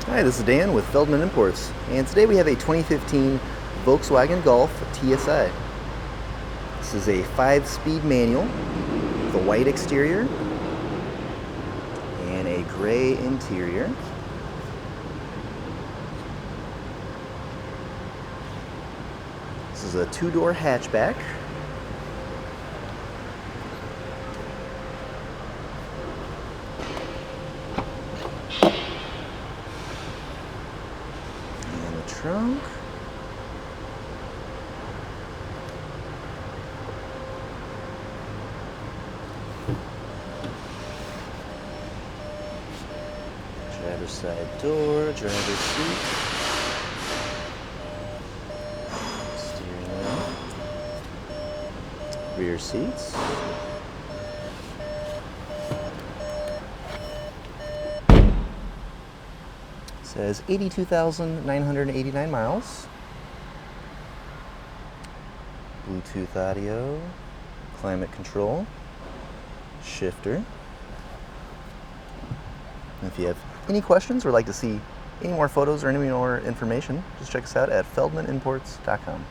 Hi, this is Dan with Feldmann Imports, and today we have a 2015 Volkswagen Golf TSI. This is a 5-speed manual with a white exterior and a gray interior. This is a 2-door hatchback. Trunk. Driver's side door, driver's seat, steering wheel, rear seats. Says 82,989 miles. Bluetooth audio, climate control, shifter. And if you have any questions or like to see any more photos or any more information, just check us out at feldmanimports.com.